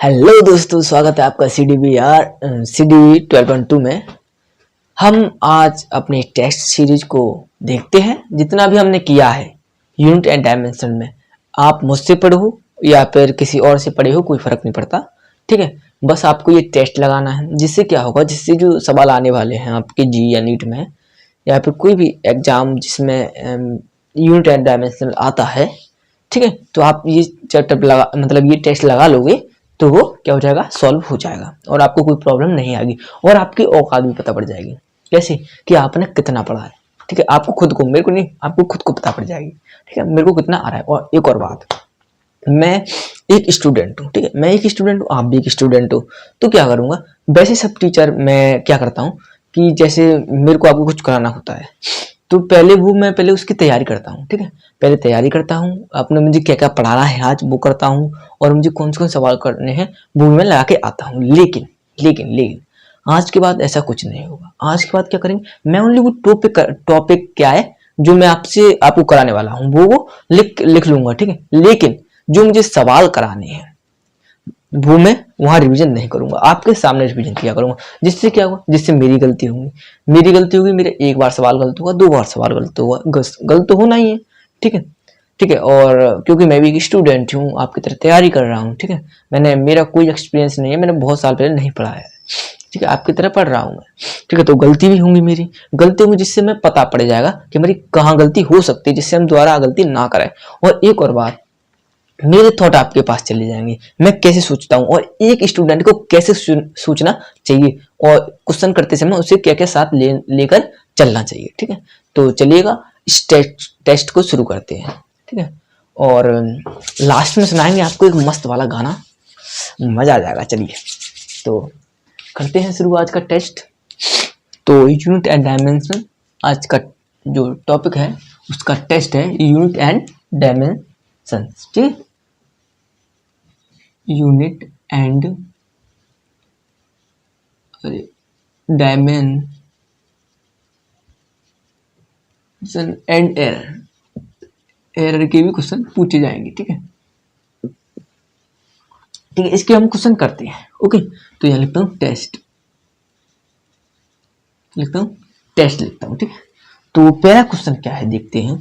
Hello दोस्तों, स्वागत है आपका सी डी 12.2 में। हम आज अपने टेस्ट सीरीज को देखते हैं। जितना भी हमने किया है यूनिट एंड डायमेंशन में, आप मुझसे पढ़े हो या फिर किसी और से पढ़े हो, कोई फर्क नहीं पड़ता। ठीक है, बस आपको ये टेस्ट लगाना है। जिससे क्या होगा, जिससे जो सवाल आने वाले हैं आपके जी या नीट में या फिर कोई भी एग्जाम जिसमें यूनिट एंड डायमेंशन आता है, ठीक है, तो आप ये चैप्टर लगा मतलब ये टेस्ट लगा लोगे तो वो क्या हो जाएगा, सॉल्व हो जाएगा और आपको कोई प्रॉब्लम नहीं आएगी और आपकी औकात भी पता पड़ जाएगी। कैसे कि आपने कितना पढ़ा है। ठीक है, आपको खुद को, मेरे को नहीं, आपको खुद को पता पड़ जाएगी। ठीक है, मेरे को कितना आ रहा है। और एक और बात, मैं एक स्टूडेंट हूँ। ठीक है, मैं एक स्टूडेंट हूँ, आप भी एक स्टूडेंट हो। तो क्या करूँगा, वैसे सब टीचर मैं क्या करता हूँ कि जैसे मेरे को आपको कुछ कराना होता है तो मैं पहले उसकी तैयारी करता हूँ। ठीक है, पहले तैयारी करता हूँ, अपने मुझे क्या क्या पढ़ाना है आज वो करता हूँ और मुझे कौन से सवाल करने हैं वो मैं लगा के आता हूँ। लेकिन लेकिन लेकिन आज के बाद ऐसा कुछ नहीं होगा। आज के बाद क्या करेंगे, मैं ओनली वो टॉपिक क्या है जो मैं आपको कराने वाला हूँ वो लिख लूंगा। ठीक है, लेकिन जो मुझे सवाल कराने हैं वो मैं वहां रिवीजन नहीं करूंगा, आपके सामने रिवीजन किया करूंगा। जिससे क्या होगा, जिससे मेरी गलती होगी। मेरे एक बार सवाल गलत होगा, दो बार सवाल गलत होगा, गलत तो होना ही है। ठीक है, ठीक है। और क्योंकि मैं भी एक स्टूडेंट हूँ, आपकी तरह तैयारी कर रहा हूँ। ठीक है, मेरा कोई एक्सपीरियंस नहीं है, मैंने बहुत साल पहले नहीं पढ़ा है। ठीक है, आपकी तरह पढ़ रहा हूँ मैं। ठीक है, तो गलती भी होंगी, मेरी गलती होंगी, जिससे मैं पता पड़ जाएगा कि मेरी कहाँ गलती हो सकती है, जिससे हम दोबारा गलती ना करें। और एक और बात, मेरे थॉट आपके पास चले जाएंगे, मैं कैसे सोचता हूँ और एक स्टूडेंट को कैसे सोचना चाहिए और क्वेश्चन करते समय उसे क्या क्या साथ लेकर चलना चाहिए। ठीक है, तो चलिएगा इस टेस्ट को शुरू करते हैं। ठीक है, और लास्ट में सुनाएंगे आपको एक मस्त वाला गाना, मजा आ जाएगा। चलिए तो करते हैं शुरू आज का टेस्ट। तो यूनिट एंड डायमेंशन आज का जो टॉपिक है उसका टेस्ट है, यूनिट एंड डायमेंशन। ठीक है, unit and dimension and error के भी क्वेश्चन पूछे जाएंगे। ठीक है, ठीक है, इसके हम क्वेश्चन करते हैं। ओके, तो यहाँ लिखता हूँ टेस्ट, लिखता हूँ। ठीक है, तो पहला क्वेश्चन क्या है देखते हैं।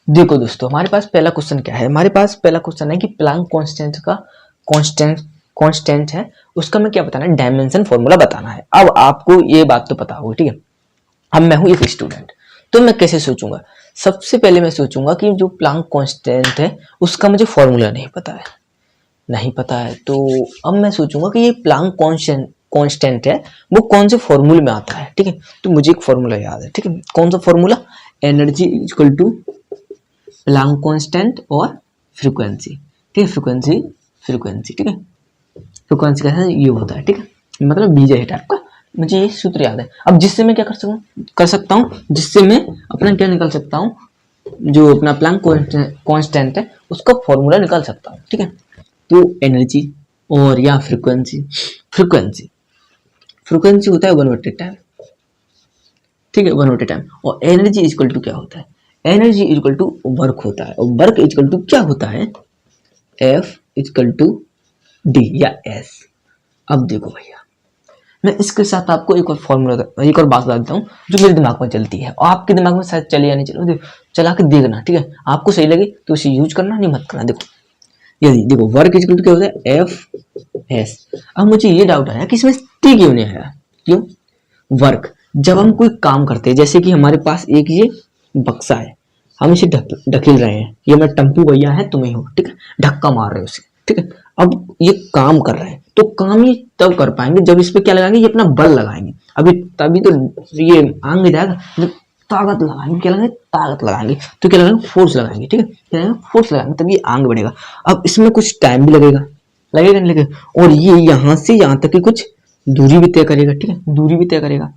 देखो दोस्तों, हमारे पास पहला क्वेश्चन क्या है, हमारे पास पहला क्वेश्चन है कि प्लैंक कांस्टेंट का कांस्टेंट है, उसका मैं क्या बताना है, डायमेंशन फॉर्मूला बताना है। अब आपको ये बात तो पता होगी। ठीक है, अब मैं हूं एक स्टूडेंट, तो मैं कैसे सोचूंगा, सबसे पहले मैं सोचूंगा कि जो प्लैंक कांस्टेंट है उसका मुझे फॉर्मूला नहीं पता है। तो अब मैं सोचूंगा कि ये प्लैंक कांस्टेंट है वो कौन से फॉर्मूले में आता है। ठीक है, तो मुझे एक फॉर्मूला याद है। ठीक है, कौन सा formula, energy equal to Planck constant और फ्रीक्वेंसी। ठीक है, फ्रीक्वेंसी। ठीक है, फ्रीक्वेंसी का ये होता है। ठीक है, मतलब बीजे है टाइप का, मुझे ये सूत्र याद है। अब जिससे मैं क्या कर सकता हूँ, जिससे मैं अपना क्या निकाल सकता हूँ, जो अपना प्लैंक कांस्टेंट है उसका फॉर्मूला निकाल सकता हूँ। ठीक है, तो एनर्जी और या फ्रीक्वेंसी होता है 1/टाइम। ठीक है, 1/टाइम। और एनर्जी इक्वल टू क्या होता है, एनर्जी इक्वल टू वर्क होता है, और वर्क इक्वल टू क्या होता है, एफ इक्वल टू डी या एस। अब देखो भैया, मैं इसके साथ आपको एक और बात बता देता हूँ जो मेरे दिमाग में चलती है और आपके दिमाग में शायद चले या नहीं चले, चला के देखना। ठीक है, आपको सही लगे तो इसे यूज करना, नहीं मत करना। देखो वर्क इक्वल टू क्या होता है, एफ एस। अब मुझे ये डाउट आया कि इसमें टी क्यों नहीं आया, क्यों, वर्क जब हम कोई काम करते हैं, जैसे कि हमारे पास एक ये बक्सा है, हम इसे ढकेल रहे हैं, ये मैं टम्पू भैया है, तुम ही हो। ठीक है, धक्का मार रहे हो उसे। ठीक है, अब ये काम कर रहे हैं, तो काम ये तब कर पाएंगे जब इस पे क्या लगाएंगे, ये अपना बल लगाएंगे। अभी तभी तो ये आगे जाएगा, जब ताकत लगाएंगे, क्या लगाएंगे, ताकत लगाएंगे, तो क्या लगाएंगे, फोर्स लगाएंगे। ठीक है, क्या लगाएंगे, फोर्स लगाएंगे, तब ये आगे बढ़ेगा। अब इसमें कुछ टाइम भी लगेगा नहीं लगेगा, और ये यहाँ से यहाँ तक की कुछ दूरी भी तय करेगा। ठीक है, दूरी भी तय करेगा।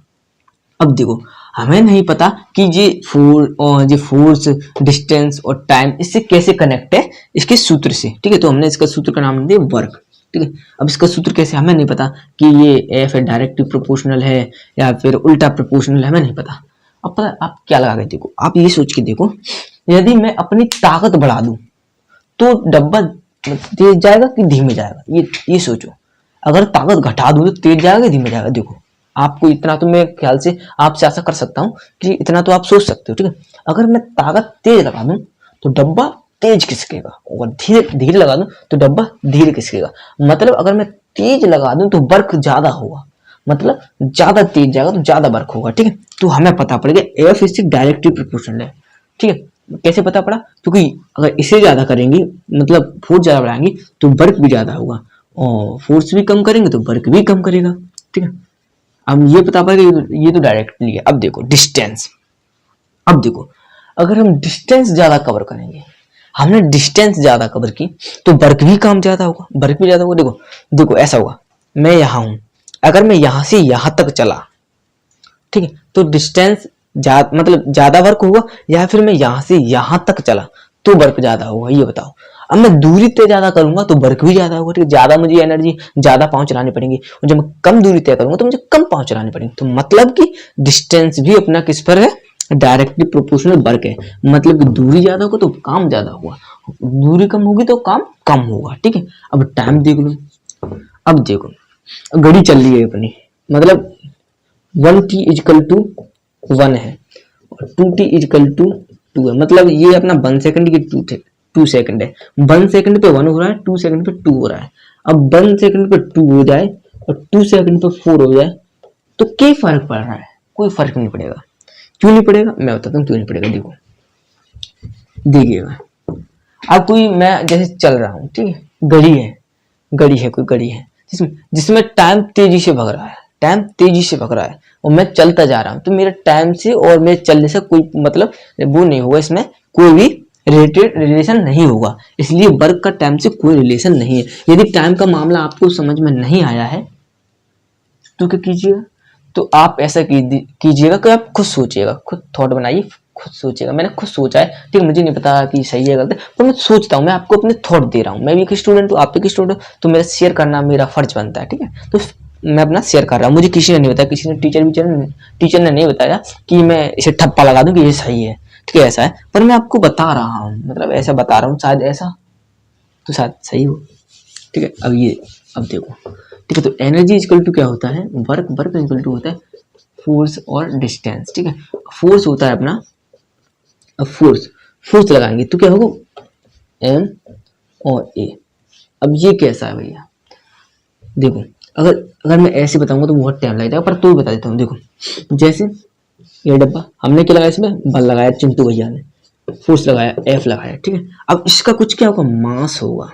अब देखो, हमें नहीं पता कि ये फोर्स, डिस्टेंस और टाइम इससे कैसे कनेक्ट है, इसके सूत्र से। ठीक है, तो हमने इसका सूत्र का नाम दिया वर्क। ठीक है, अब इसका सूत्र कैसे, हमें नहीं पता कि ये एफ है डायरेक्टली प्रोपोर्शनल है या फिर उल्टा प्रोपोर्शनल है, हमें नहीं पता। अब पता आप क्या लगा के देखो, आप ये सोच के देखो, यदि मैं अपनी ताकत बढ़ा दूं तो डब्बा तेज जाएगा कि धीमे जाएगा, ये सोचो। अगर ताकत घटा दूं तो तेज जाएगा कि धीमे जाएगा। देखो आपको इतना तो मैं ख्याल से आपसे आशा कर सकता हूँ कि इतना तो आप सोच सकते हो, ठीक है। अगर मैं ताकत तेज लगा दूं तो डब्बा तेज खिसकेगा, और धीरे धीरे लगा दूं तो डब्बा धीरे खिसकेगा। मतलब अगर मैं तेज लगा दूं तो वर्क ज्यादा होगा, मतलब ज्यादा तेज जाएगा तो ज्यादा वर्क होगा, ठीक है। तो हमें पता पड़ेगा एफ इससे डायरेक्टली प्रोपोर्शनल है, ठीक है। कैसे पता पड़ा? क्योंकि अगर इसे ज्यादा करेंगे, मतलब फोर्स ज्यादा बढ़ाएंगे तो वर्क भी ज्यादा होगा, और फोर्स भी कम करेंगे तो वर्क भी कम करेगा, ठीक है। अब ये पता पड़ा कि ये तो डायरेक्टली है। अब देखो डिस्टेंस, अब देखो अगर हम डिस्टेंस ज्यादा कवर करेंगे, हमने डिस्टेंस ज्यादा कवर की तो वर्क भी काम ज्यादा होगा, वर्क भी ज्यादा होगा। देखो देखो ऐसा होगा, मैं यहाँ हूं, अगर मैं यहां से यहां तक चला, ठीक है, तो डिस्टेंस मतलब ज्यादा वर्क होगा, या फिर मैं यहां से यहां तक चला तो वर्क ज्यादा होगा, ये बताओ। अब मैं दूरी तय ज्यादा करूंगा तो वर्क भी ज्यादा होगा, ठीक है। ज्यादा मुझे एनर्जी, ज्यादा पाँव चलानी पड़ेंगी, और जब मैं कम दूरी तय करूंगा तो मुझे कम पाँव चलानी पड़ेंगी। तो मतलब कि डिस्टेंस भी अपना किस पर है? डायरेक्टली प्रोपोर्शनल वर्क है। मतलब कि दूरी ज्यादा होगा तो काम ज्यादा होगा, दूरी कम होगी तो काम कम होगा, ठीक है। अब टाइम देख लो, अब देखो घड़ी चल रही है अपनी, मतलब 1t इजकल टू 1 है, और 2t इजकल टू 2 है। मतलब ये अपना 1 सेकंड की 2 सेकंड है। 1 सेकंड पे 1 हो रहा है, 2 सेकंड पे 2 हो रहा है। अब 1 सेकंड पे 2 हो जाए और 2 सेकंड पे 4 हो जाए तो क्या फर्क पड़ रहा है? कोई फर्क नहीं पड़ेगा। क्यों नहीं पड़ेगा? मैं बताता हूँ क्यों नहीं पड़ेगा। देखो देखिएगा, अब कोई, मैं जैसे चल रहा हूँ, ठीक है, कोई घड़ी है जिसमें जिसमें टाइम तेजी से भग रहा है, टाइम तेजी से भग रहा है, और मैं चलता जा रहा हूँ, तो मेरे टाइम से और मेरे चलने से कोई मतलब वो नहीं होगा, इसमें कोई भी रिलेशन नहीं होगा। इसलिए वर्क का टाइम से कोई रिलेशन नहीं है। यदि टाइम का मामला आपको समझ में नहीं आया है तो क्या कीजिएगा, तो आप ऐसा कीजिएगा कि आप खुद सोचिएगा, खुद थॉट बनाइए, खुद सोचिएगा। मैंने खुद सोचा है, ठीक है, मुझे नहीं पता कि सही है गलत है, पर मैं सोचता हूँ, मैं आपको अपने थॉट दे रहा हूँ। मैं भी एक स्टूडेंट हूँ, आप भी एक स्टूडेंट हो, तो मेरा शेयर करना मेरा फर्ज बनता है, ठीक है। तो मैं अपना शेयर कर रहा हूँ। मुझे किसी ने नहीं बताया, किसी ने टीचर ने नहीं बताया कि मैं इसे ठप्पा लगा दूं कि ये सही है, ठीक है, ऐसा है। पर मैं आपको बता रहा हूँ, मतलब ऐसा बता रहा हूँ, शायद ऐसा तो शायद सही हो, ठीक है। अब देखो, ठीक है, तो एनर्जी इक्वल टू क्या होता है? वर्क इक्वल टू होता है फोर्स और डिस्टेंस, ठीक है। फोर्स होता है अपना, अब फोर्स लगाएंगे तो क्या होगा? एम और ए। अब ये कैसा है भैया? देखो अगर अगर मैं ऐसे बताऊंगा तो बहुत टाइम लग जाएगा, पर तो भी बता देता हूँ। देखो जैसे ये डब्बा हमने क्या लगाया, इसमें बल लगाया, चिंटू भैया ने फोर्स लगाया, एफ लगाया, ठीक है। अब इसका कुछ क्या होगा? मास होगा,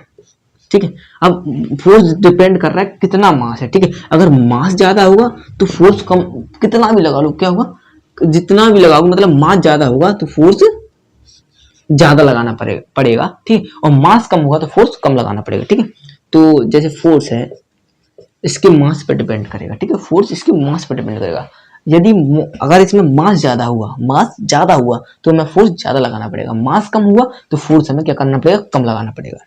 ठीक है। अब फोर्स डिपेंड कर रहा है कितना मास है, ठीक है। अगर मास ज्यादा होगा तो फोर्स कम, कितना भी लगा लो क्या होगा? जितना भी लगाओ, मतलब मास ज्यादा होगा तो फोर्स ज्यादा लगाना पड़ेगा, ठीक है। और मास कम होगा तो फोर्स कम लगाना पड़ेगा, ठीक है। तो जैसे फोर्स है, इसके मास पर डिपेंड करेगा, ठीक है। फोर्स इसके मास पर डिपेंड करेगा। यदि अगर इसमें मास ज्यादा हुआ तो हमें फोर्स ज्यादा लगाना पड़ेगा, मास कम हुआ तो फोर्स हमें क्या करना पड़ेगा? कम लगाना पड़ेगा,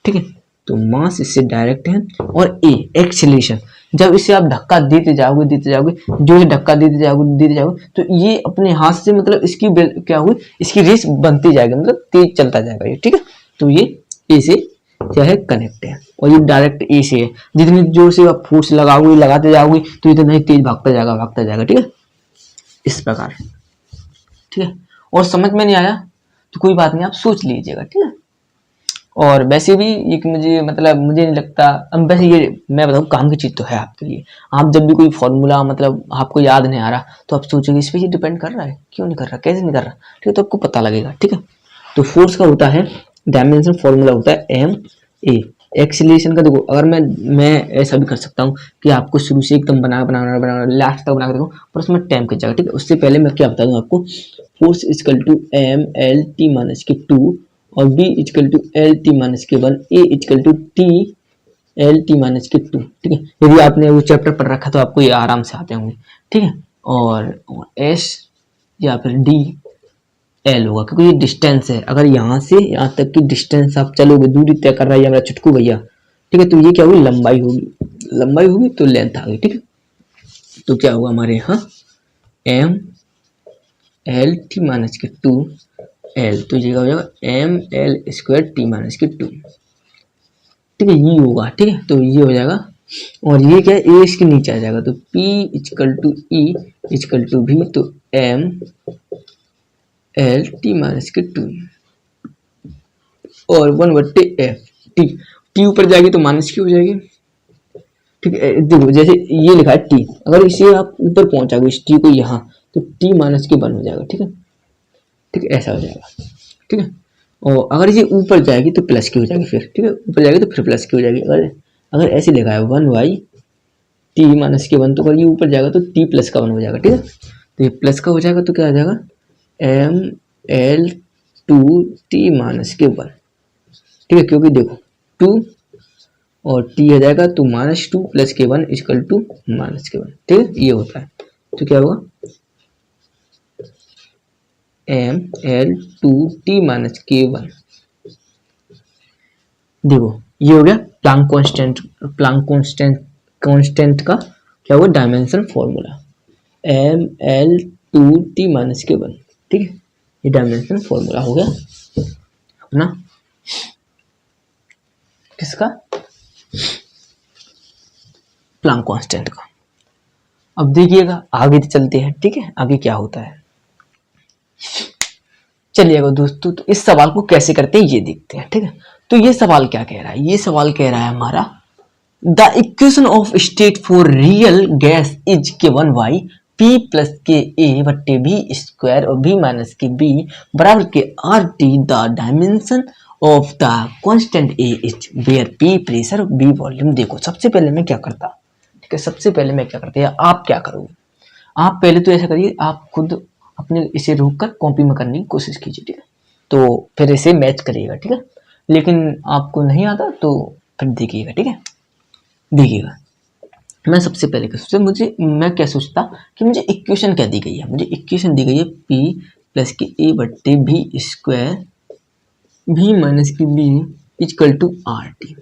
ठीक है। तो मास इससे डायरेक्ट है। और ए एक्सीलरेशन, जब इसे आप धक्का देते जाओगे जो ये धक्का देते जाओगे तो ये अपने हाथ से, मतलब इसकी क्या हुई, इसकी रेस बनती जाएगी, मतलब तेज चलता जाएगा ये, ठीक है। तो ये ए से क्या है? कनेक्ट है, और ये डायरेक्ट ए से है। जितनी जोर से आप फोर्स लगाते जाओगे तो इतना ही तेज भागता जाएगा, ठीक है, इस प्रकार, ठीक है। और समझ में नहीं आया तो कोई बात नहीं, आप सोच लीजिएगा, ठीक है। और वैसे भी एक मुझे नहीं लगता, अब वैसे ये मैं बताऊँ काम की चीज तो है आपके लिए। आप जब भी कोई फॉर्मूला मतलब आपको याद नहीं आ रहा तो आप सोचोगे इस पे ये डिपेंड कर रहा है, क्यों नहीं कर रहा, कैसे नहीं कर रहा, ठीक है, तो आपको पता लगेगा, ठीक है। तो फोर्स का होता है डायमेंशन, फॉर्मूला होता है एम ए। एक्सीलरेशन का देखो, अगर मैं ऐसा भी कर सकता हूँ कि आपको शुरू से एकदम बना लास्ट तक बना कर देखो, पर उसमें टाइम खिंच जाएगा, ठीक है। उससे पहले मैं क्या बता दूँ आपको, force equal to M L T minus के 2, और b equal to L T minus के 1, a equal to T L T minus के 2, ठीक है। यदि आपने वो चैप्टर पढ़ रखा तो आपको ये आराम से आते होंगे, ठीक है। और s या फिर d l होगा, क्योंकि ये डिस्टेंस है। अगर यहाँ से यहाँ तक की डिस्टेंस आप चलोगे, दूरी तय कर रहा है मेरा छुटकू भैया, ठीक है, तो ये क्या होगी? लंबाई होगी तो लेंथ आ गई, ठीक है। तो क्या होगा हमारे यहाँ? एम एल टी माइनस के 2 एल, तो ये हो जाएगा M L square T minus के 2, ठीक है, ये होगा, ठीक है, तो ये हो जाएगा। और ये क्या है, ए इसके नीचे आ जाएगा, तो P equal to E equal to भी, तो एम एल टी माइनस के 2 और 1/f टी। टी ऊपर जाएगी तो माइनस की हो जाएगी, ठीक है। देखो जैसे ये लिखा है टी, अगर इसे आप ऊपर पहुंचाओगे इस टी को यहाँ, तो टी माइनस के 1 हो जाएगा, ठीक है, ठीक है, ऐसा हो जाएगा, ठीक है। और अगर ये ऊपर जाएगी तो प्लस की हो जाएगी फिर, ठीक है, ऊपर जाएगी तो फिर प्लस की हो जाएगी। अगर अगर ऐसे लिखा है 1/टी माइनस के 1, तो अगर ये ऊपर जाएगा तो टी प्लस का 1 हो जाएगा, ठीक है। तो ये प्लस का हो जाएगा तो क्या आ जाएगा, एम एल 2t माइनस के 1, ठीक है, क्योंकि देखो 2 और t आ जाएगा तो -2 प्लस के 1 इक्वल टू माइनस के 1, ठीक है, ये होता है। तो क्या होगा, एम एल 2t माइनस के 1। देखो ये हो गया प्लांक कांस्टेंट का क्या हुआ, dimension formula, M L 2t minus के 1, ठीक है, ये डायमेंशन फॉर्मूला हो गया अपना किसका, प्लांक कांस्टेंट का। अब देखिएगा आगे चलते हैं, ठीक है, आगे क्या होता है। चलिएगा दोस्तों, तो इस सवाल को कैसे करते हैं ये देखते हैं, ठीक है। तो ये सवाल क्या कह रहा है, ये सवाल कह रहा है हमारा, the equation of state for real gas is given by P plus के ए बट्टे बी स्क्वायर और बी माइनस के बी बराबर के R T, the dimension of the constant A is where P pressure B volume. देखो सबसे पहले मैं क्या करता, ठीक है, सबसे पहले मैं क्या करता, या आप क्या करोगे, आप पहले तो ऐसा करिए, आप खुद अपने इसे रोक कर कॉपी में करने की कोशिश कीजिए, ठीक है, तो फिर इसे मैच करिएगा, ठीक है। लेकिन आपको नहीं आता तो फिर देखिएगा, ठीक है, देखिएगा। मैं सबसे पहले क्या सोचता, मैं क्या सोचता कि मुझे इक्वेशन क्या दी गई है, मुझे इक्वेशन दी गई है P प्लस के ए बट्टे बी स्क्वायर भी माइनस की B equal to R T.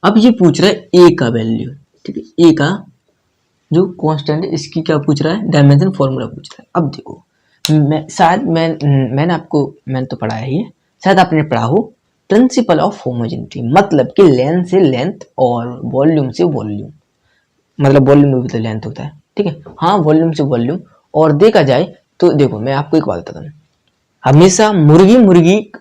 अब ये पूछ रहा है ए का वैल्यू, ठीक है, ए का जो कांस्टेंट है इसकी क्या पूछ रहा है, डायमेंशन फॉर्मूला पूछ रहा है। अब देखो मैंने तो पढ़ा है, ये शायद आपने पढ़ा हो, प्रिंसिपल ऑफ होमोजेनिटी, मतलब कि लेंथ से लेंथ और वॉल्यूम से वॉल्यूम, मतलब वॉल्यूम में भी तो लेंथ होता है, ठीक है, हाँ वॉल्यूम से वॉल्यूम। और देखा जाए तो देखो मैं आपको एक बात बताता हूँ, हमेशा मुर्गी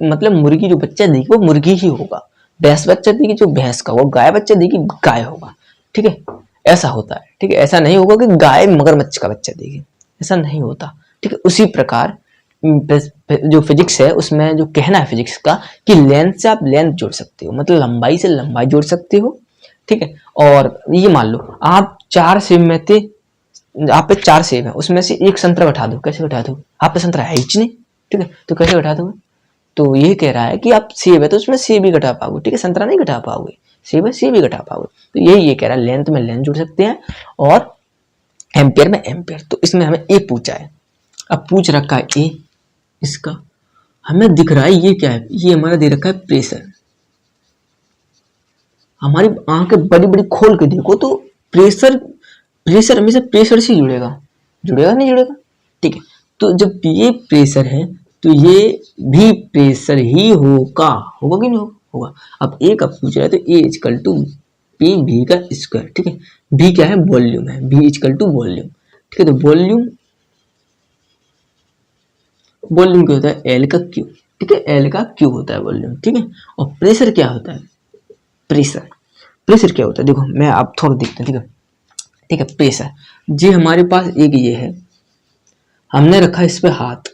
मतलब मुर्गी जो बच्चा देगी वो मुर्गी ही होगा, भैंस बच्चा देगी जो भैंस का, वो गाय बच्चा देगी गाय होगा, ठीक है, ऐसा होता है, ठीक है। ऐसा नहीं होगा कि गाय मगरमच्छ का बच्चा देगी, ऐसा नहीं होता, ठीक है। उसी प्रकार जो फिजिक्स है उसमें जो कहना है फिजिक्स का कि लेंथ से आप लेंथ जोड़ सकते हो, मतलब लंबाई से लंबाई जोड़ सकते हो, ठीक है। और ये मान लो आप 4 सेब में थे, आप पे 4 सेब है, उसमें से एक संतरा घटा दो, कैसे घटा दो, आप पे संतरा है ही नहीं, ठीक है, तो कैसे घटा दोगे। तो ये कह रहा है कि आप सेब है तो उसमें सेब ही घटा पाओगे, ठीक है, संतरा नहीं घटा पाओगे, सेब है सेब ही घटा पाओगे। तो यही ये कह रहा है, लेंथ में लेंथ जोड़ सकते हैं और एम्पियर में एम्पियर। तो इसमें हमें ए पूछा है, अब पूछ रखा है ए, इसका हमें दिख रहा है ये क्या है, ये हमारा दे रखा है प्रेशर। हमारी आंखें बड़ी बड़ी खोल के देखो तो प्रेशर हमेशा प्रेशर से जुड़ेगा, नहीं जुड़ेगा, ठीक है। तो जब ये प्रेशर है तो ये भी प्रेशर ही होगा कि नहीं होगा। अब ए का पूछ रहा है तो ए इक्वल टू पी भी का स्क्वायर, ठीक है, भी क्या है, वॉल्यूम है, भी इक्वल टू वॉल्यूम, ठीक है। तो वॉल्यूम क्या होता है, एल का क्यू, ठीक है, एल का क्यू होता है वॉल्यूम, ठीक है। और प्रेशर क्या होता है, प्रेशर क्या होता है, देखो मैं आप थोड़ा देखते हैं, ठीक है। प्रेशर जी हमारे पास एक ये है, हमने रखा इस पे हाथ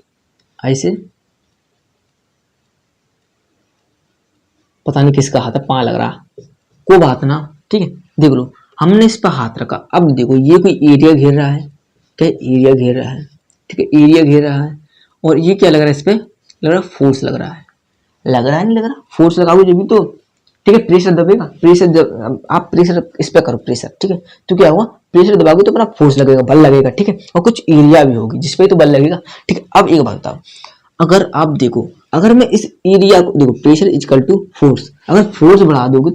ऐसे, पता नहीं किसका हाथ है, पाँव लग रहा, को बात ना, ठीक है। देख लो हमने इस पे हाथ रखा, अब देखो ये कोई एरिया घेर रहा है, क्या एरिया घेर रहा है, ठीक है, एरिया घेर रहा है। और ये क्या लग रहा है, इस पे लग रहा है फोर्स, लग रहा है नहीं लग रहा, फोर्स लगाओगे जब भी तो, ठीक है, प्रेशर दबेगा, आप प्रेशर इस पे करो प्रेशर, ठीक है, तो क्या होगा, प्रेशर दबाओगे तो अपना फोर्स लगेगा, बल लगेगा, ठीक है, और कुछ एरिया भी होगी जिसपे तो बल लगेगा, ठीक है। अब एक बात बताओ, अगर आप देखो, अगर मैं इस एरिया को देखो, प्रेशर इक्वल टू फोर्स, अगर फोर्स बढ़ा दोगे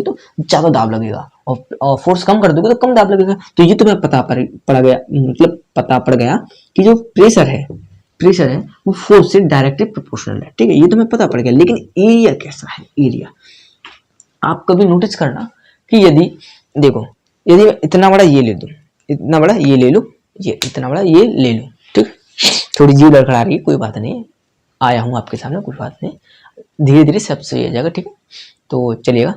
तो ज्यादा दाब लगेगा, और फोर्स कम कर दोगे तो कम दाब लगेगा। तो ये तुम्हें पता पड़ गया कि जो प्रेशर है वो फोर्स से डायरेक्टली प्रोपोर्शनल है, ठीक है, ये तुम्हें पता पड़ गया। लेकिन एरिया कैसा है, एरिया आप कभी नोटिस करना कि यदि देखो, यदि मैं इतना बड़ा ये ले लूं, इतना बड़ा ये ले लूं, ये इतना बड़ा ये ले लूं, ठीक, थोड़ी जीव लड़खड़ा रही है, कोई बात नहीं, आया हूं आपके सामने, कोई बात नहीं, धीरे धीरे सब सही हो जाएगा, ठीक है। तो चलिएगा,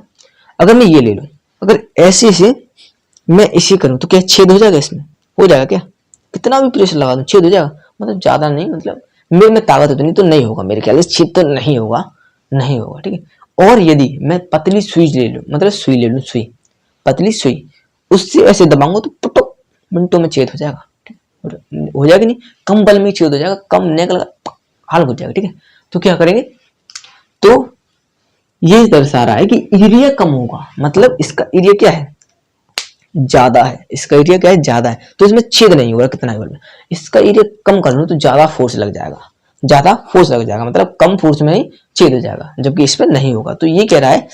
अगर मैं ये ले लूं, अगर ऐसे से मैं इसे करूं तो क्या छेद हो जाएगा, इसमें हो जाएगा क्या, कितना भी प्रेशर लगा दूं छेद हो जाएगा, मतलब ज्यादा नहीं, मतलब मेरे में ताकत उतनी तो नहीं होगा, मेरे ख्याल से छेद तो नहीं होगा, नहीं होगा, ठीक है। और यदि मैं पतली सुई ले लूं, मतलब सुई ले लूं, सुई, पतली सुई, उससे ऐसे दबाऊंगा तो पुटुक मिनटों में छेद हो जाएगा, ठीक है? हो जाएगा नहीं, कम बल में छेद हो जाएगा, कम निकल हाल हो जाएगा, ठीक है। तो क्या करेंगे, तो ये दर्शा रहा है कि एरिया कम होगा, मतलब इसका एरिया क्या है, ज्यादा है, इसका एरिया क्या है, ज्यादा है, तो इसमें छेद नहीं होगा कितना ही बल में। इसका एरिया कम कर लूं तो ज्यादा फोर्स लग जाएगा, ज्यादा फोर्स लग जाएगा, मतलब कम फोर्स में ही छेद हो जाएगा, जबकि इस पर नहीं होगा। तो ये कह रहा है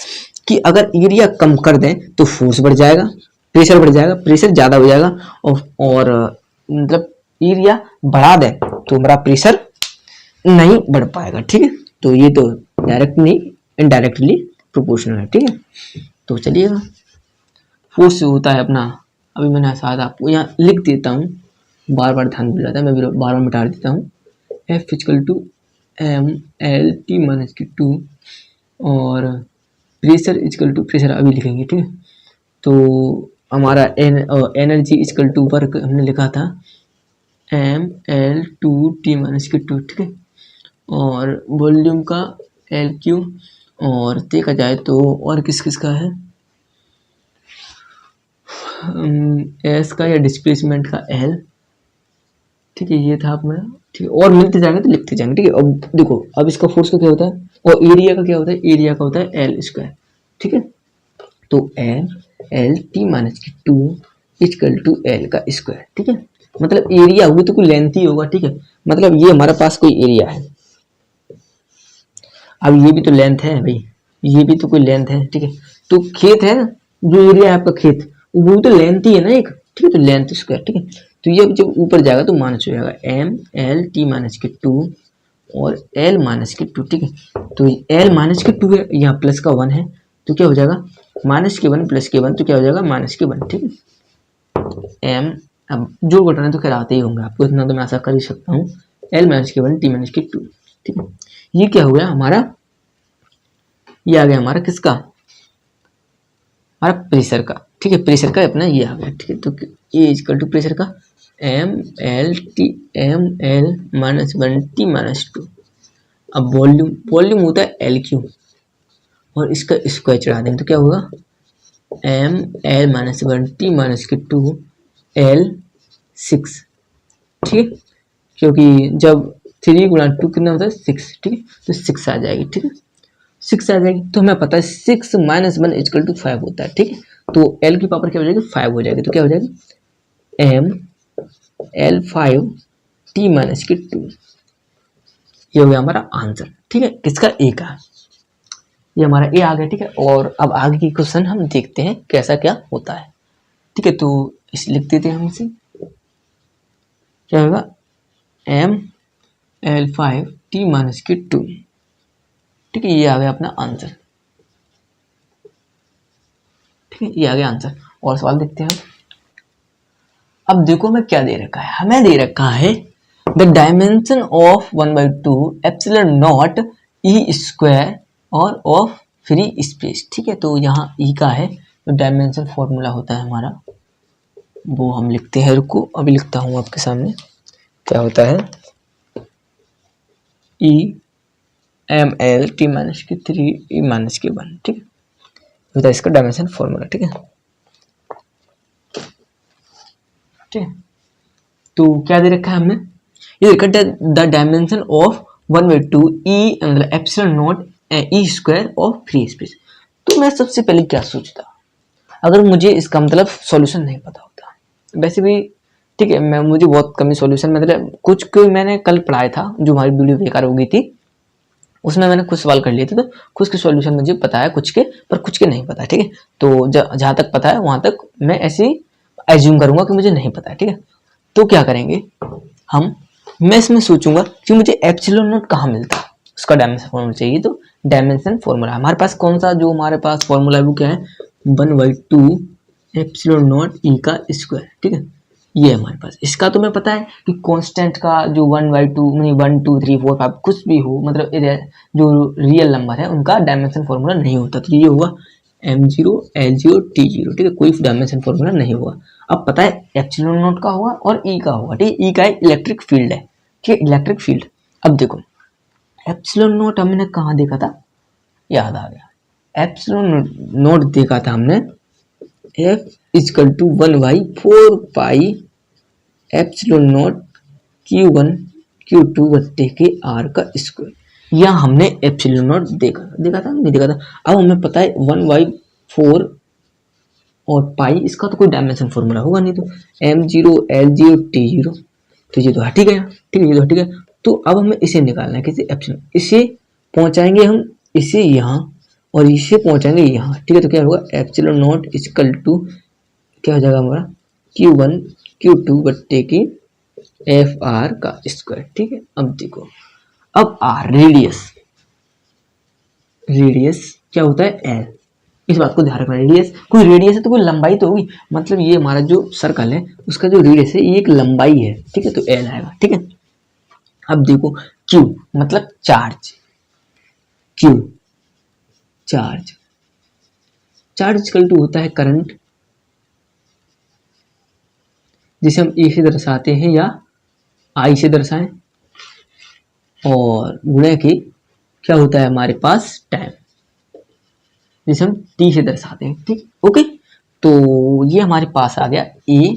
कि अगर एरिया कम कर दें तो फोर्स बढ़ जाएगा, प्रेशर बढ़ जाएगा, प्रेशर ज्यादा हो जाएगा, और मतलब एरिया बढ़ा दें तो हमारा प्रेशर नहीं बढ़ पाएगा, ठीक है। तो ये तो डायरेक्ट नहीं, इनडायरेक्टली प्रोपोर्शनल है, ठीक है। तो चलिएगा, फोर्स होता है अपना, अभी मैंने शायद आपको यहाँ लिख देता हूँ, बार बार ध्यान भूल जाता है, मैं भी बार बार मिटा देता हूँ। F equal to M L T minus की 2, और प्रेशर इक्वल टू, प्रेशर अभी लिखेंगे, ठीक है। तो हमारा एनर्जी इक्वल टू वर्क हमने लिखा था M L two T minus की 2, ठीक है। और वॉल्यूम का एल क्यू, और देखा जाए तो और किस किस का है, एस का या डिस्प्लेसमेंट का एल, ठीक है, ये था अपना, ठीक है। और मिलते जाएंगे तो लिखते जाएंगे, ठीक है। अब देखो, अब इसका फोर्स का क्या होता है, और एरिया का क्या होता है, एरिया का होता है एल स्क्वायर, ठीक है। तो एम एल टी माइनस की 2 इक्वल टू एल का स्क्वायर, ठीक है। मतलब एरिया होगी तो कोई लेंथ ही होगा, ठीक है। मतलब ये हमारे पास कोई एरिया है, अब ये भी तो लेंथ है भाई, ये भी तो कोई लेंथ है, ठीक है। तो खेत है ना, जो एरिया है आपका खेत, वो तो लेंथ ही है ना एक, ठीक है, तो लेंथ स्क्वायर, ठीक है। तो ये जब ऊपर जाएगा तो माइनस हो जाएगा एम एल टी माइनस के 2 और एल माइनस के 2, ठीक है। तो एल माइनस के 2 है, यहाँ प्लस का 1 है, तो क्या हो जाएगा माइनस के 1 प्लस के 1, तो क्या हो जाएगा माइनस के 1, ठीक है। एम, अब जो घटाने तो खैर आते ही होंगे आपको, इतना तो मैं आशा कर ही सकता हूँ, एल माइनस के 1 टी माइनस के 2, ठीक है। ये क्या हो गया हमारा, ये आ गया हमारा किसका, हमारा प्रेशर का, ठीक है, प्रेशर का अपना ये आ गया, ठीक है। तो ए इक्वल टू प्रेशर का M L minus 1 T minus 2। अब वॉल्यूम, वॉल्यूम होता है एल क्यू, और इसका स्क्वायर चढ़ा देंगे तो क्या होगा M L minus 1 T minus के 2 एल 6, ठीक है, क्योंकि जब 3 गुणा 2 कितना होता है 6, ठीक है, तो 6 आ जाएगी, ठीक है, 6 आ जाएगी। तो हमें पता है 6 माइनस 1 इक्वल टू 5 होता है, ठीक है। तो एल की पावर क्या हो जाएगी 5 हो जाएगी, तो क्या हो जाएगी एम एल 5 टी माइनस की 2, ये हो गया हमारा आंसर, ठीक है, किसका, ए का, ये हमारा ए आ गया, ठीक है। और अब आगे की क्वेश्चन हम देखते हैं कैसा क्या होता है, ठीक है। तो इस लिख देते हैं हम इसे, क्या होगा एम एल 5 टी माइनस की 2, ठीक है, ये आ गया अपना आंसर, ठीक है, ये आ गया आंसर। और सवाल देखते हैं। अब देखो हमें क्या दे रखा है, हमें दे रखा है the dimension of 1/2 epsilon not E square और ऑफ फ्री स्पेस, ठीक है। तो यहाँ ई का है, तो डायमेंशन फॉर्मूला होता है हमारा, वो हम लिखते हैं, रुको अभी लिखता हूँ आपके सामने, क्या होता है E M L T minus की 3 ई माइनस की 1, ठीक है, होता है इसका डायमेंशन फॉर्मूला, ठीक है, ठीक है। तो क्या दे रखा है हमने, ये देखा द डायमेंशन ऑफ 1/2 ई मतलब epsilon not E square of free space. तो मैं सबसे पहले क्या सोचता, अगर मुझे इसका मतलब सॉल्यूशन नहीं पता होता, वैसे भी ठीक है, मैं मुझे बहुत कम ही सॉल्यूशन, मतलब कुछ को मैंने कल पढ़ाया था, जो हमारी वीडियो बेकार हो गई थी, उसमें मैंने कुछ सवाल कर लिए थे, तो कुछ के सॉल्यूशन मुझे पता है, कुछ के, पर कुछ के नहीं पता, ठीक है। तो जहाँ तक पता है वहां तक मैं ऐसे ही एज्यूम करूंगा कि मुझे नहीं पता है, ठीक है। तो क्या करेंगे हम, मैं इसमें सोचूंगा कि मुझे एप्सिलॉन नॉट कहाँ मिलता है, उसका डायमेंशन फॉर्मूला चाहिए, तो डायमेंशन फॉर्मूला हमारे पास कौन सा, जो हमारे पास फॉर्मूला है वो क्या है, 1/2 एप्सिलॉन नॉट ई का स्क्वायर। ठीक है, ये हमारे पास, इसका तुम्हें पता है कि कांस्टेंट का जो 1/2 नहीं 1 2 3 4 5 कुछ भी हो, मतलब जो रियल नंबर है उनका डायमेंशन फॉर्मूला नहीं होता, तो ये होगा m0 l0 t0। ठीक है, कोई डायमेंशन फॉर्मूला नहीं होगा। अब पता है एप्सिलॉन नॉट का होगा और ई का होगा। ठीक है, ई का इलेक्ट्रिक फील्ड है। ठीक है, इलेक्ट्रिक फील्ड। अब देखो एप्सिलॉन नॉट हमने कहाँ देखा था, याद आ गया, एप्सिलॉन नॉट देखा था हमने F equal to 1/4 pi epsilon naught Q1 Q2 बट्टे के R का स्क्वायर। यह हमने एप्सिलॉन नॉट देखा था नहीं देखा था। अब हमें पता है 1/4 और पाई, इसका तो कोई डायमेंशन फॉर्मूला होगा नहीं, तो m0 l0 t0, तो ये तो हट ही गया। ठीक है, ये तो हट गया। तो अब हमें इसे निकालना है, कैसे, एप्सिलॉन, इसे पहुंचाएंगे हम इसे यहाँ और इसे पहुंचाएंगे यहाँ। ठीक है, तो क्या होगा एप्सिलॉन नॉट इजकल टू क्या हो जाएगा हमारा Q1 Q2 बट्टे की FR का स्क्वायर। ठीक है, अब देखो, अब R रेडियस, रेडियस क्या होता है L, इस बात को ध्यान रखना। रेडियस, कोई रेडियस है तो कोई लंबाई तो होगी, मतलब ये हमारा जो सर्कल है उसका जो रेडियस है ये एक लंबाई है। ठीक है, तो L आएगा। ठीक है, अब देखो Q मतलब charge, Q charge, charge equal to होता है करंट, जिसे हम ए से दर्शाते हैं या आई से दर्शाएं, और गुणे के क्या होता है हमारे पास टाइम, जिसे हम टी से दर्शाते हैं। ठीक, ओके, तो ये हमारे पास आ गया ए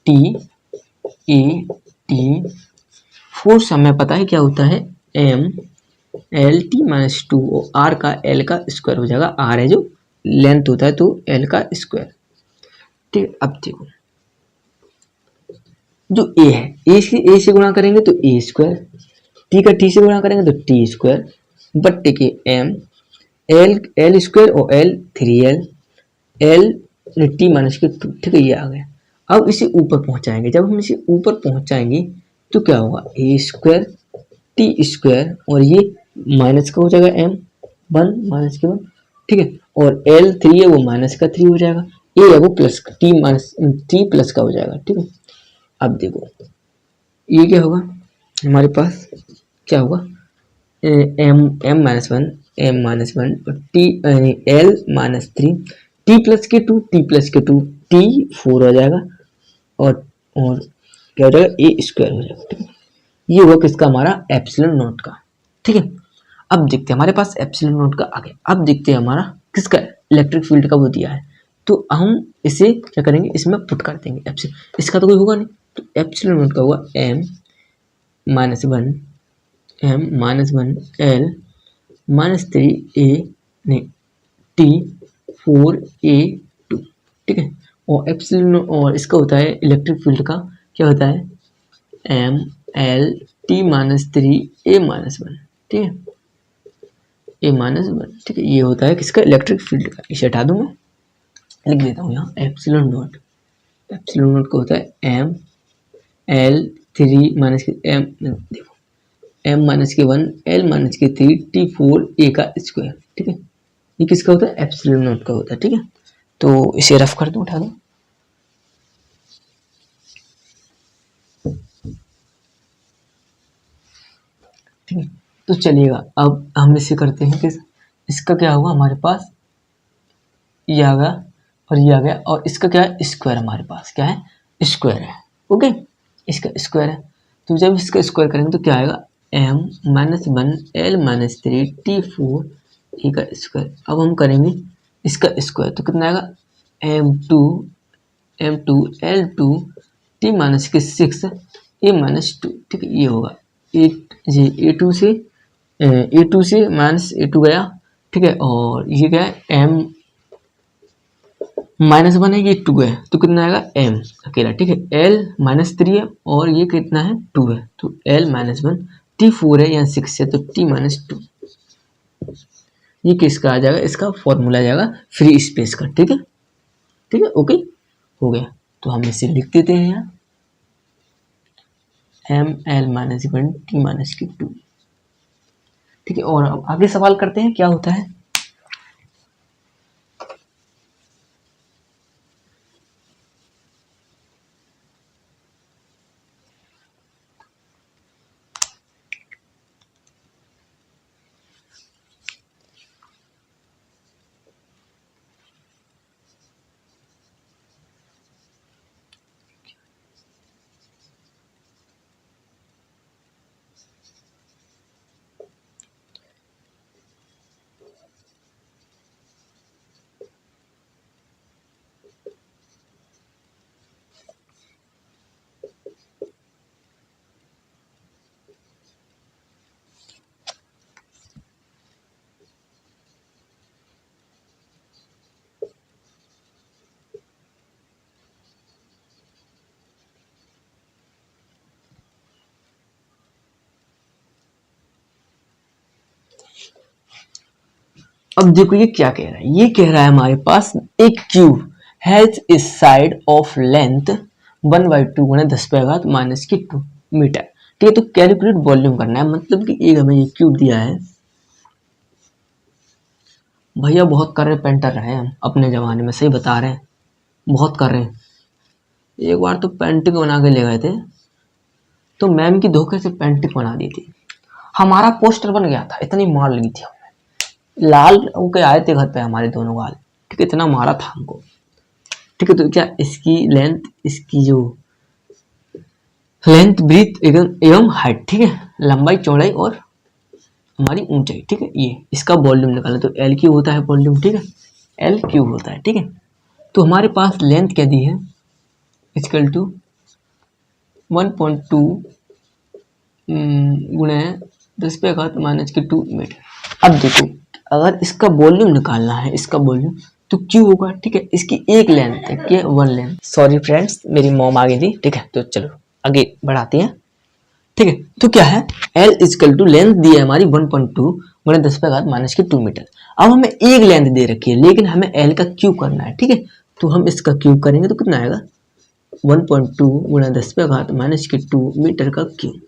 टी फोर्स हमें पता है क्या होता है एम एल टी माइनस 2 और आर का एल का स्क्वायर हो जाएगा। आर है जो लेंथ होता है, तो एल का स्क्वायर। ठीक, अब देखो जो ए है, ए से गुणा करेंगे तो ए स्क्वायर, टी का टी से गुणा करेंगे तो टी स्क्वायर बट्टे के एम एल स्क्वायर और L 3l L T minus के 2। ठीक है, ये आ गया। अब इसे ऊपर पहुंचाएंगे, जब हम इसे ऊपर पहुंचाएंगे तो क्या होगा ए स्क्वायर टी स्क्वायर और ये माइनस का हो जाएगा m 1 माइनस के 1। ठीक है, और एल 3 है वो माइनस का 3 हो जाएगा, ए है वो प्लस टी माइनस 3 प्लस का हो जाएगा। ठीक है, अब देखो ये क्या होगा हमारे पास, क्या होगा एम माइनस 1 एम माइनस 1 और T L minus 3 T plus के 2 टी प्लस के 2 टी 4 हो जाएगा और क्या हो जाएगा ए स्क्वायर हो जाएगा। ठीक है, ये हुआ किसका, हमारा एप्सिलॉन नॉट का। ठीक है, अब देखते हैं हमारे पास एप्सिलॉन नॉट का आ गया। अब देखते हैं हमारा किसका इलेक्ट्रिक फील्ड का वो दिया है, तो हम इसे क्या करेंगे, इसमें पुट कर देंगे एप्सिलॉन, इसका तो कोई होगा नहीं, तो एप्सिलॉन नॉट का हुआ M minus 1 M minus 1 L minus 3 A नहीं टी 4 ए 2। ठीक है, और एप्सिलॉन और इसका होता है इलेक्ट्रिक फील्ड का क्या होता है एम एल टी माइनस 3 ए माइनस 1। ठीक है, ए माइनस 1। ठीक है, ये होता है किसका, इलेक्ट्रिक फील्ड का। इसे हटा दूंगा, लिख देता हूँ यहाँ एप्सिलॉन नॉट, एप्सिलॉन नॉट का होता है एम एल 3 माइनस के एम, देखो एम माइनस के 1 एल माइनस के 3 टी 4 ए का स्क्वायर। ठीक है, ये किसका होता है, एप्सिलॉन नॉट का होता है। ठीक है, तो इसे रफ कर दूं, उठा दूं। ठीक है, तो चलिएगा अब हम इसे करते हैं कि इसका क्या होगा हमारे पास, ये आ गया और ये आ गया, और इसका क्या है स्क्वायर, हमारे पास क्या है स्क्वायर है। ओके, इसका स्क्वायर है, तो जब इसका स्क्वायर करेंगे तो क्या आएगा M minus 1 L minus 3 T 4 A का स्क्वायर। अब हम करेंगे इसका स्क्वायर, तो कितना आएगा m2 l2 टी माइनस के 6 ए माइनस 2। ठीक है, ये होगा ए टू से माइनस ए2 गया। ठीक है, और ये क्या है एम माइनस 1 है, ये 2 है, तो कितना आएगा m अकेला। ठीक है, l माइनस 3 है और ये कितना है 2 है, तो l माइनस 1 टी 4 है यहाँ 6 है, तो t माइनस 2। ये किसका आ जाएगा, इसका फॉर्मूला आ जाएगा फ्री स्पेस का। ठीक है, ठीक है, ओके हो गया। तो हम इसे लिख देते हैं यहाँ M L minus 1 T minus के 2 ठीक है। और अब आगे सवाल करते हैं क्या होता है। अब देखो ये क्या कह रहा है, ये कह रहा है हमारे पास एक cube has a side of length 1/2 गुणा 10⁻⁻² मीटर। ठीक है, तो कैलकुलेट वॉल्यूम करना है, मतलब कि एक हमें ये क्यूब दिया है। भैया बहुत कर रहे पेंटर रहे हम अपने जमाने में, सही बता रहे हैं, बहुत कर रहे हैं। एक बार तो पेंटिंग बना के ले गए थे, तो मैम की धोखे से पेंटिंग बना दी थी, हमारा पोस्टर बन गया था, इतनी मार लगी थी हमें, लाल होके आए थे घर पे हमारे दोनों गाल। ठीक है, इतना मारा था हमको। ठीक है, तो क्या इसकी लेंथ, इसकी जो लेंथ ब्रीथ एवं हाइट, ठीक है, लंबाई चौड़ाई और हमारी ऊंचाई, ठीक है, ये इसका वॉल्यूम निकालना, तो एल क्यूब होता है वॉल्यूम। ठीक है, एल क्यूब होता है। ठीक है, तो हमारे पास लेंथ क्या दी है, इक्वल टू 1.2 गुणे 10⁻⁻² मीटर। अब देखो अगर इसका वॉल्यूम निकालना है, इसका वॉल्यूम, तो क्यू होगा। ठीक है, इसकी एक लेंथ है, क्या, वन लेंथ। सॉरी फ्रेंड्स, मेरी मॉम आ गई थी। ठीक है, तो चलो आगे बढ़ाते हैं। ठीक है, तो क्या है, L इक्वल टू लेंथ दी है हमारी 1.2 गुणे 10⁻⁻² मीटर। अब हमें एक लेंथ दे रखी है, लेकिन हमें L का क्यूब करना है। ठीक है, तो हम इसका क्यूब करेंगे तो कितना आएगा, 1.2 गुणा 10⁻⁻² मीटर का क्यूब।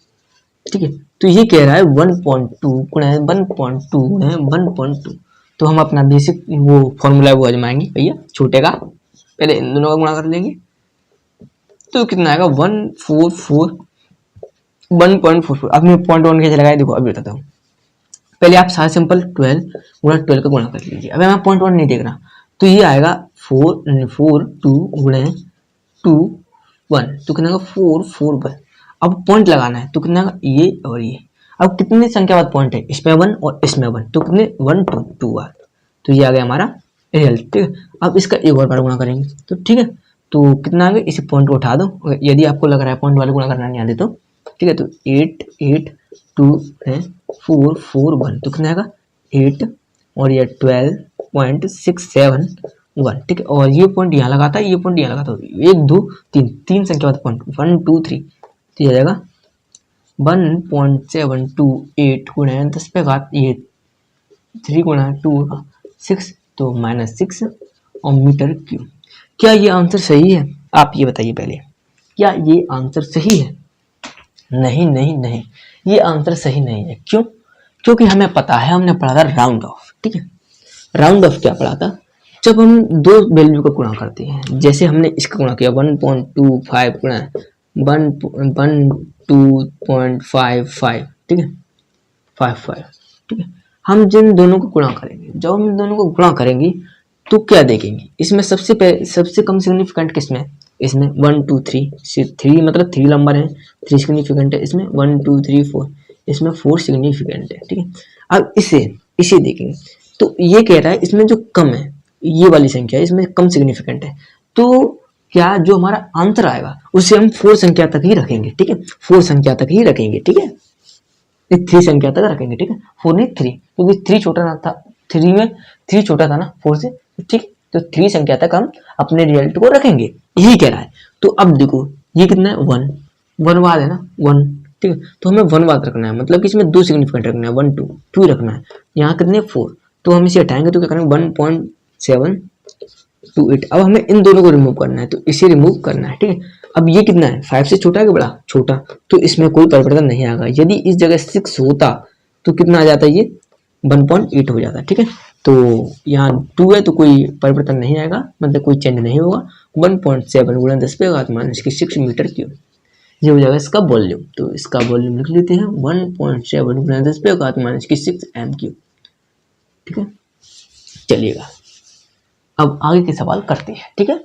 ठीक है, तो ये कह रहा है 1.2 गुणा 1.2 गुणा 1.2। तो हम अपना बेसिक वो फॉर्मूला वो आजमाएंगे भैया, छोटे का पहले इन दोनों का गुणा कर लेंगे, तो कितना आएगा 1.44। अब मैं पॉइंट वन कैसे लगाए देखो, अभी बताता हूँ। पहले आप सारा सिंपल 12 गुणा 12 का गुणा कर लीजिए। अब मैं पॉइंट वन नहीं देख रहा, तो ये आएगा 4 2 गुणे 2 1, तो कितना आएगा 4 अब पॉइंट लगाना है, तो कितना आएगा ये और ये। अब कितनी संख्या बाद पॉइंट है, इसमें 1 और इसमें 1, तो कितने 1 2 2 बार, तो ये आ गया हमारा रिजल्ट। ठीक है, अब इसका एक और बार गुणा करेंगे, तो ठीक है, तो कितना आ गया, इसी पॉइंट को उठा दो यदि आपको लग रहा है पॉइंट वाले गुणा करना नहीं आते तो। ठीक है, तो 8 8 2 है 4 4 1, तो कितना आएगा 8 और ये 12.671। ठीक है, और ये पॉइंट यहाँ लगाता है, ये पॉइंट यहाँ लगाता है, 1 2 3 तीन संख्या बाद पॉइंट 1 2 3, तो ये आ जाएगा 1.728 गुणा 10⁻³ 3 गुणा 2 6, तो -6 और मीटर क्यूब। क्या ये आंसर सही है, आप ये बताइए पहले, क्या ये आंसर सही है? नहीं नहीं नहीं, ये आंसर सही नहीं है। क्यों? क्योंकि हमें पता है, हमने पढ़ा था राउंड ऑफ। ठीक है, राउंड ऑफ क्या पढ़ा था, जब हम दो वैल्यू का गुणा करते हैं, जैसे हमने इसका गुणा किया 1.25 गुणा 12.55, ठीक है 55। ठीक है, हम जिन दोनों को गुणा करेंगे, जब हम इन दोनों को गुणा करेंगे तो क्या देखेंगे, इसमें सबसे कम सिग्निफिकेंट किसमें, इसमें 1 2 3, 3 मतलब 3 नंबर है, 3 सिग्निफिकेंट है इसमें, 1 2 3 4, इसमें 4 सिग्निफिकेंट है। ठीक है, अब इसे देखेंगे, तो ये कह रहा है इसमें जो कम है, ये वाली संख्या इसमें कम सिग्निफिकेंट है, तो क्या जो हमारा आंसर आएगा उसे हम 4 संख्या तक ही रखेंगे। ठीक है, 4 संख्या तक ही रखेंगे। ठीक है, 3 संख्या तक रखेंगे। ठीक है, 4 नहीं 3, क्योंकि 3 छोटा ना था, 3 में 3 छोटा था ना 4 से। ठीक, तो 3 संख्या तक हम अपने रिजल्ट को रखेंगे, यही कह रहा है। तो अब देखो ये कितना है, 1 बाद है ना 1। ठीक है, तो हमें 1 बाद रखना है, मतलब कि इसमें 2 सिग्निफिकेंट रखना है, 1 2 2 रखना है। यहाँ कितने 4, तो हम इसे हटाएंगे तो क्या करेंगे 1.728। अब हमें इन दोनों को रिमूव करना है, तो इसे रिमूव करना है। ठीक है, अब ये कितना है, 5 से छोटा है कि बड़ा, छोटा, तो इसमें कोई परिवर्तन नहीं आएगा। यदि इस जगह 6 होता तो कितना आ जाता है ये 1.8 हो जाता है। ठीक है, तो यहाँ 2 है तो कोई परिवर्तन नहीं आएगा, मतलब कोई चेंज नहीं होगा। 1.7 गुणा 10 पे घात माइनस की 6 मीटर क्यूब, ये हो जाएगा इसका वॉल्यूम। तो इसका वॉल्यूम लिख लेते हैं 1.7 गुणा 10 पे घात माइनस की 6 एम क्यूब। ठीक है, चलिएगा अब आगे के सवाल करते हैं। ठीक है,